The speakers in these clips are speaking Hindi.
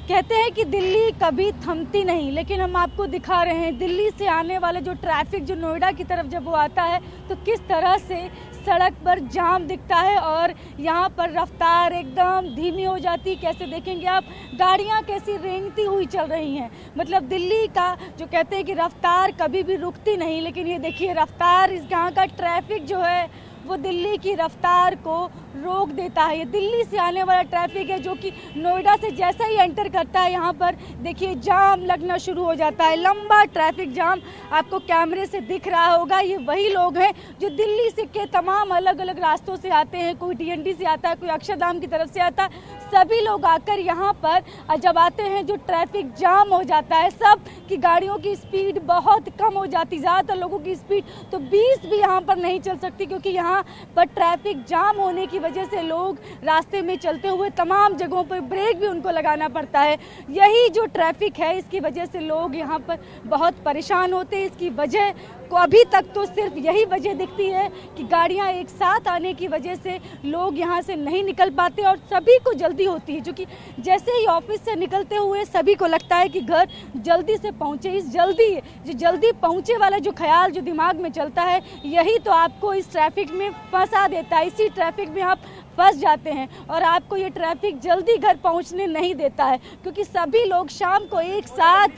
कहते हैं कि दिल्ली कभी थमती नहीं, लेकिन हम आपको दिखा रहे हैं दिल्ली से आने वाला जो ट्रैफिक जो नोएडा की तरफ जब वो आता है तो किस तरह से सड़क पर जाम दिखता है और यहाँ पर रफ्तार एकदम धीमी हो जाती। कैसे देखेंगे आप, गाड़ियाँ कैसी रेंगती हुई चल रही हैं। मतलब दिल्ली का जो कहते हैं कि रफ्तार कभी भी रुकती नहीं, लेकिन ये देखिए रफ्तार, इस यहाँ का ट्रैफिक जो है वो दिल्ली की रफ्तार को रोक देता है। ये दिल्ली से आने वाला ट्रैफिक है जो कि नोएडा से जैसा ही एंटर करता है यहाँ पर देखिए जाम लगना शुरू हो जाता है। लंबा ट्रैफिक जाम आपको कैमरे से दिख रहा होगा। ये वही लोग हैं जो दिल्ली से के तमाम अलग अलग रास्तों से आते हैं। कोई डीएनडी से आता है, कोई अक्षरधाम की तरफ से आता है। सभी लोग आकर यहाँ पर जब आते हैं जो ट्रैफिक जाम हो जाता है, सब की गाड़ियों की स्पीड बहुत कम हो जाती। ज़्यादातर लोगों की स्पीड तो 20 भी यहाँ पर नहीं चल सकती, क्योंकि यहाँ पर ट्रैफिक जाम होने की वजह से लोग रास्ते में चलते हुए तमाम जगहों पर ब्रेक भी उनको लगाना पड़ता है। यही जो ट्रैफिक है इसकी वजह से लोग यहाँ पर बहुत परेशान होते हैं। इसकी वजह को अभी तक तो सिर्फ यही वजह दिखती है कि गाड़ियाँ एक साथ आने की वजह से लोग यहाँ से नहीं निकल पाते और सभी को जल्दी होती है, क्योंकि जैसे ही ऑफिस से निकलते हुए सभी को लगता है कि घर जल्दी से पहुँचे। इस जल्दी पहुँचे वाला जो ख्याल जो दिमाग में चलता है, यही तो आपको इस ट्रैफिक में फंसा देता है। इसी ट्रैफिक में आप फंस जाते हैं और आपको ये ट्रैफिक जल्दी घर पहुंचने नहीं देता है, क्योंकि सभी लोग शाम को एक साथ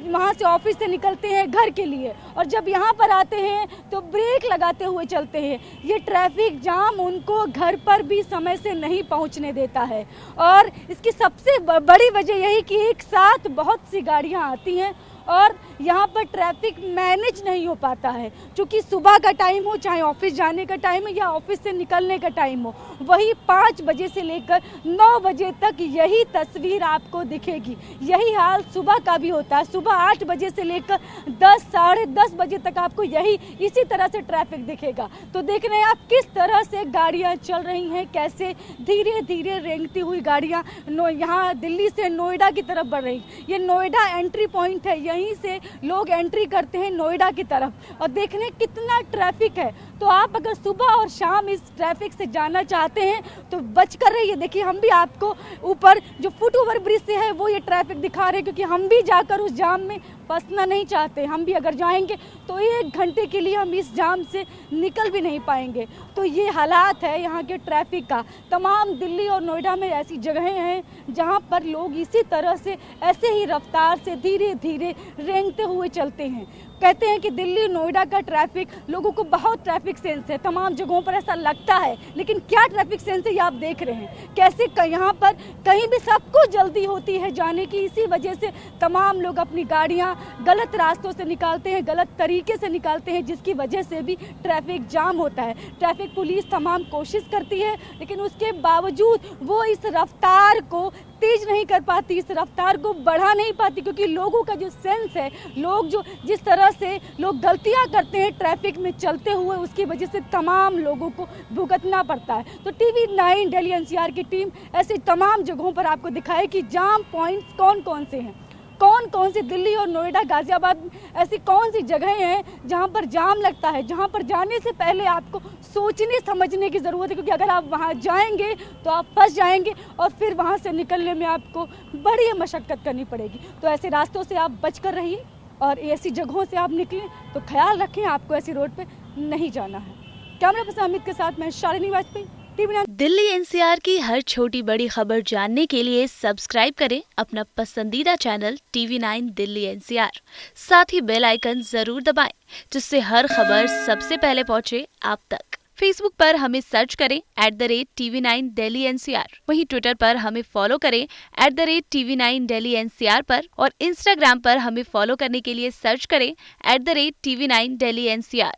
वहां से ऑफिस से निकलते हैं घर के लिए, और जब यहाँ पर आते हैं तो ब्रेक लगाते हुए चलते हैं। ये ट्रैफिक जाम उनको घर पर भी समय से नहीं पहुंचने देता है। और इसकी सबसे बड़ी वजह यही कि एक साथ बहुत सी गाड़ियाँ आती हैं और यहाँ पर ट्रैफिक मैनेज नहीं हो पाता है। क्योंकि सुबह का टाइम हो, चाहे ऑफिस जाने का टाइम हो या ऑफिस से निकलने का टाइम हो, वही 5 बजे से लेकर 9 बजे तक यही तस्वीर आपको दिखेगी। यही हाल सुबह का भी होता है। सुबह 8 बजे से लेकर 10 साढ़े 10 बजे तक आपको इसी तरह से ट्रैफिक दिखेगा। तो देख रहे हैं आप किस तरह से गाड़ियाँ चल रही हैं, कैसे धीरे धीरे रेंगती हुई गाड़ियाँ यहाँ दिल्ली से नोएडा की तरफ बढ़ रही। ये नोएडा एंट्री पॉइंट है, यहीं से लोग एंट्री करते हैं नोएडा की तरफ। और देखने कितना ट्रैफिक है। तो आप अगर सुबह और शाम इस ट्रैफिक से जाना चाहते हैं तो बच कर रहिए। देखिए हम भी आपको ऊपर जो फुट ओवर ब्रिज से है वो ये ट्रैफिक दिखा रहे हैं, क्योंकि हम भी जाकर उस जाम में फंसना नहीं चाहते। हम भी अगर जाएंगे तो 1 घंटे के लिए हम इस जाम से निकल भी नहीं पाएंगे। तो ये हालात है यहाँ के ट्रैफिक का। तमाम दिल्ली और नोएडा में ऐसी जगहें हैं जहाँ पर लोग इसी तरह से ऐसे ही रफ्तार से धीरे धीरे रेंगते हुए चलते हैं। कहते हैं कि दिल्ली नोएडा का ट्रैफिक, लोगों को बहुत ट्रैफिक सेंस है, तमाम जगहों पर ऐसा लगता है, लेकिन क्या ट्रैफिक सेंस है ये आप देख रहे हैं। कैसे यहाँ पर कहीं भी सबको जल्दी होती है जाने की। इसी वजह से तमाम लोग अपनी गाड़ियाँ गलत रास्तों से निकालते हैं, गलत तरीके से निकालते हैं, जिसकी वजह से भी ट्रैफिक जाम होता है। ट्रैफिक पुलिस तमाम कोशिश करती है, लेकिन उसके बावजूद वो इस रफ्तार को तेज नहीं कर पाती, इस रफ्तार को बढ़ा नहीं पाती, क्योंकि लोगों का जो सेंस है, लोग जो जिस तरह से लोग गलतियां करते हैं ट्रैफिक में चलते हुए, उसकी वजह से तमाम लोगों को भुगतना पड़ता है। तो TV9 दिल्ली NCR की टीम ऐसी तमाम जगहों पर आपको दिखाए कि जाम पॉइंट्स कौन कौन से हैं, कौन सी दिल्ली और नोएडा गाजियाबाद ऐसी कौन सी जगहें हैं जहां पर जाम लगता है, जहां पर जाने से पहले आपको सोचने समझने की ज़रूरत है, क्योंकि अगर आप वहां जाएंगे तो आप फंस जाएंगे और फिर वहां से निकलने में आपको बड़ी मशक्क़त करनी पड़ेगी। तो ऐसे रास्तों से आप बच कर रहिए और ऐसी जगहों से आप निकलें तो ख्याल रखें आपको ऐसी रोड पर नहीं जाना है। कैमरा पर्सन अमित के साथ मैं शालिनी वाजपेयी, TV9। दिल्ली NCR की हर छोटी बड़ी खबर जानने के लिए सब्सक्राइब करें अपना पसंदीदा चैनल TV9 दिल्ली NCR। साथ ही बेल आइकन जरूर दबाएं, जिससे हर खबर सबसे पहले पहुंचे आप तक। फेसबुक पर हमें सर्च करें @TV9 दिल्ली NCR। वहीं ट्विटर पर हमें फॉलो करें @TV9 दिल्ली NCR पर, और इंस्टाग्राम पर हमें फॉलो करने के लिए सर्च करें @TV9 दिल्ली NCR।